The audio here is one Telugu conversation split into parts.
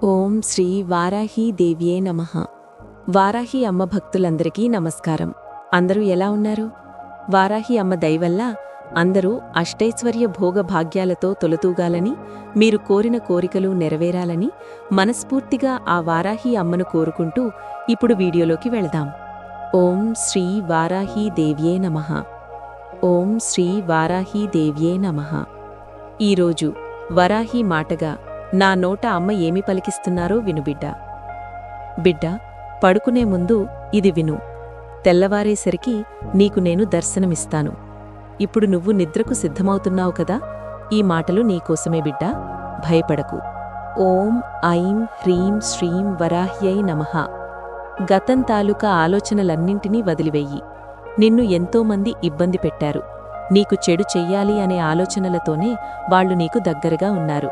ఓం శ్రీ వారాహీ దేవ్యే నమః. వారాహి అమ్మ భక్తులందరికీ నమస్కారం. అందరూ ఎలా ఉన్నారు? వారాహి అమ్మ దయవల్ల అందరూ అష్టైశ్వర్య భోగ భాగ్యాలతో తొలతూగాలని, మీరు కోరిన కోరికలు నెరవేరాలని మనస్ఫూర్తిగా ఆ వారాహి అమ్మను కోరుకుంటూ ఇప్పుడు వీడియోలోకి వెళదాం. ఓం శ్రీ వారాహీ దేవ్యే నమః. ఓం శ్రీ వారాహీ దేవ్యే నమః. ఈరోజు వరాహి మాటగా నా నోట అమ్మ ఏమి పలికిస్తున్నారో విను బిడ్డా. బిడ్డా, పడుకునే ముందు ఇది విను. తెల్లవారేసరికి నీకు నేను దర్శనమిస్తాను. ఇప్పుడు నువ్వు నిద్రకు సిద్ధమవుతున్నావు కదా, ఈ మాటలు నీకోసమే బిడ్డా. భయపడకు. ఓం ఐం హ్రీం శ్రీం వరాహ్యై నమః. గతం తాలూకా ఆలోచనలన్నింటినీ వదిలివెయ్యి. నిన్ను ఎంతోమంది ఇబ్బంది పెట్టారు. నీకు చెడు చెయ్యాలి అనే ఆలోచనలతోనే వాళ్లు నీకు దగ్గరగా ఉన్నారు.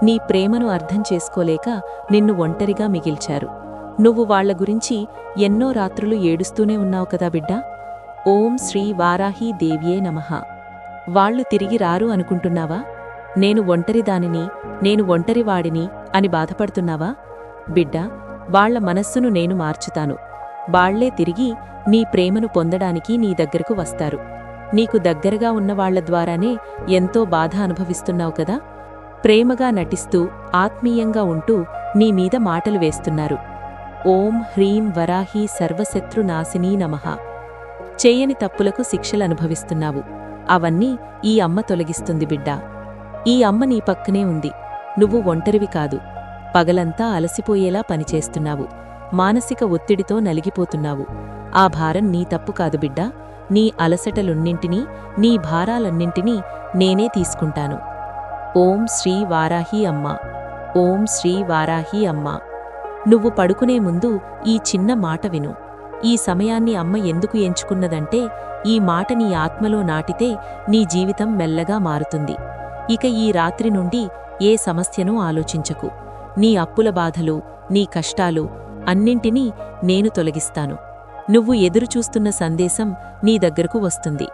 నీ ప్రేమను అర్థం చేసుకోలేక నిన్ను ఒంటరిగా మిగిల్చారు. నువ్వు వాళ్ల గురించి ఎన్నో రాత్రులు ఏడుస్తూనే ఉన్నావు కదా బిడ్డా. ఓం శ్రీ వారాహీ దేవ్యే నమః. వాళ్లు తిరిగి రారు అనుకుంటున్నావా? నేను ఒంటరిదానిని, నేను ఒంటరివాడిని అని బాధపడుతున్నావా? బిడ్డా, వాళ్ల మనస్సును నేను మార్చుతాను. వాళ్లే తిరిగి నీ ప్రేమను పొందడానికి నీ దగ్గరకు వస్తారు. నీకు దగ్గరగా ఉన్నవాళ్ల ద్వారానే ఎంతో బాధ అనుభవిస్తున్నావు కదా. ప్రేమగా నటిస్తూ ఆత్మీయంగా ఉంటూ నీ మీద మాటలు వేస్తున్నారు. ఓం హ్రీం వరాహీ సర్వశత్రునాశినీ నమః. చేయని తప్పులకు శిక్షలనుభవిస్తున్నావు. అవన్నీ ఈ అమ్మ తొలగిస్తుంది బిడ్డా. ఈ అమ్మ నీ పక్కనే ఉంది. నువ్వు ఒంటరివి కాదు. పగలంతా అలసిపోయేలా పనిచేస్తున్నావు. మానసిక ఒత్తిడితో నలిగిపోతున్నావు. ఆ భారం నీ తప్పు కాదు బిడ్డా. నీ అలసటలున్నింటినీ, నీ భారాలన్నింటినీ నేనే తీసుకుంటాను. ఓం శ్రీ వారాహి అమ్మ. ఓం శ్రీ వారాహి అమ్మ. నువ్వు పడుకునే ముందు ఈ చిన్న మాట విను. ఈ సమయాన్ని అమ్మ ఎందుకు ఎంచుకున్నదంటే, ఈ మాట నీ ఆత్మలో నాటితే నీ జీవితం మెల్లగా మారుతుంది. ఇక ఈ రాత్రి నుండి ఏ సమస్యనూ ఆలోచించకు. నీ అప్పుల బాధలు, నీ కష్టాలు అన్నింటినీ నేను తొలగిస్తాను. నువ్వు ఎదురుచూస్తున్న సందేశం నీ దగ్గరకు వస్తుంది.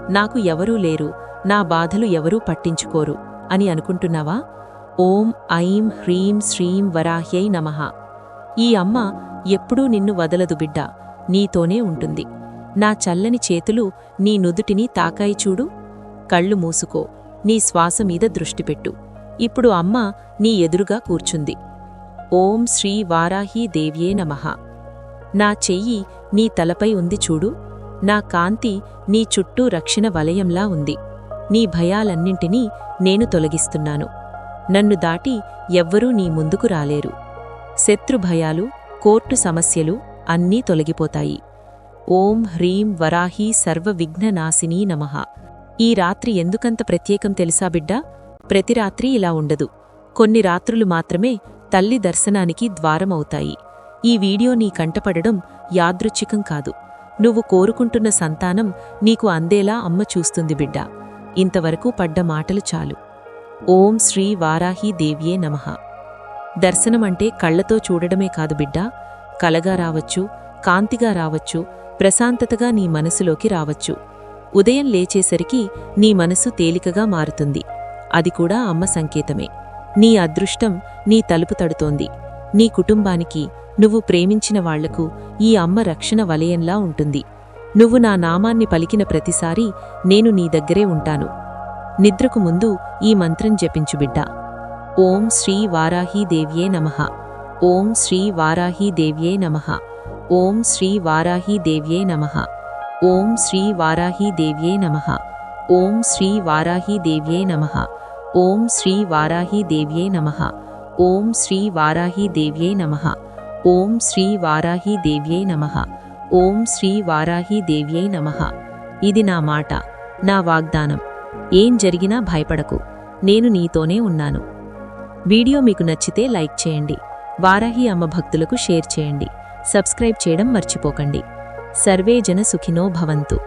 నాకు ఎవరూ లేరు, నా బాధలు ఎవరూ పట్టించుకోరు అని అనుకుంటున్నావా? ఓం ఐం హ్రీం శ్రీం వరాహ్యై నమః. ఈ అమ్మ ఎప్పుడూ నిన్ను వదలదు బిడ్డా. నీతోనే ఉంటుంది. నా చల్లని చేతులు నీ నుదుటిని తాకాయి చూడు. కళ్ళు మూసుకో. నీ శ్వాస మీద దృష్టిపెట్టు. ఇప్పుడు అమ్మ నీ ఎదురుగా కూర్చుంది. ఓం శ్రీ వారాహీ దేవ్యే నమః. నా చెయ్యి నీ తలపై ఉంది చూడు. నా కాంతి నీ చుట్టూ రక్షణ వలయంలా ఉంది. నీ భయాలన్నింటినీ నేను తొలగిస్తున్నాను. నన్ను దాటి ఎవ్వరూ నీ ముందుకు రాలేరు. శత్రుభయాలు, కోర్టు సమస్యలు అన్నీ తొలగిపోతాయి. ఓం హ్రీం వరాహీ సర్వవిఘ్ననాశినీ నమః. ఈ రాత్రి ఎందుకంత ప్రత్యేకం తెలుసా బిడ్డా? ప్రతి రాత్రి ఇలా ఉండదు. కొన్ని రాత్రులు మాత్రమే తల్లి దర్శనానికి ద్వారమవుతాయి. ఈ వీడియో నీ కంటపడడం యాదృచ్ఛికం కాదు. నువ్వు కోరుకుంటున్న సంతానం నీకు అందేలా అమ్మ చూస్తుంది బిడ్డా. ఇంతవరకు పడ్డ మాటలు చాలు. ఓం శ్రీ వారాహీ దేవ్యే నమః. దర్శనమంటే కళ్లతో చూడడమే కాదు బిడ్డా. కలగా రావచ్చు, కాంతిగా రావచ్చు, ప్రశాంతతగా నీ మనసులోకి రావచ్చు. ఉదయం లేచేసరికి నీ మనసు తేలికగా మారుతుంది. అది కూడా అమ్మ సంకేతమే. నీ అదృష్టం నీ తలుపు తడుతోంది. నీ కుటుంబానికి, నువ్వు ప్రేమించిన వాళ్లకు ఈ అమ్మ రక్షణ వలయంలా ఉంటుంది. నువ్వు నా నామాన్ని పలికిన ప్రతిసారీ నేను నీ దగ్గరే ఉంటాను. నిద్రకు ముందు ఈ మంత్రం జపించు బిడ్డా. ఓం శ్రీ వారాహీ దేవ్యే నమః. ఓం శ్రీ వారాహీ దేవ్యే నమః. ఓం శ్రీ వారాహీ దేవ్యే నమః. ఓం శ్రీ వారాహీ దేవ్యే నమః. ఓం శ్రీ వారాహీ దేవ్యే నమః. ఓం శ్రీ వారాహీ దేవ్యే నమః. ఓం శ్రీ వారాహీ దేవ్యే నమః. ఓం శ్రీ వారాహీ దేవ్యే నమః. ఓం శ్రీ వారాహీ దేవ్యై నమః. ఇది నా మాట, నా వాగ్దానం. ఏం జరిగినా భయపడకు. నేను నీతోనే ఉన్నాను. వీడియో మీకు నచ్చితే లైక్ చేయండి. వారాహి అమ్మ భక్తులకు షేర్ చేయండి. సబ్స్క్రైబ్ చేయడం మర్చిపోకండి. సర్వే జన సుఖినో భవంతు.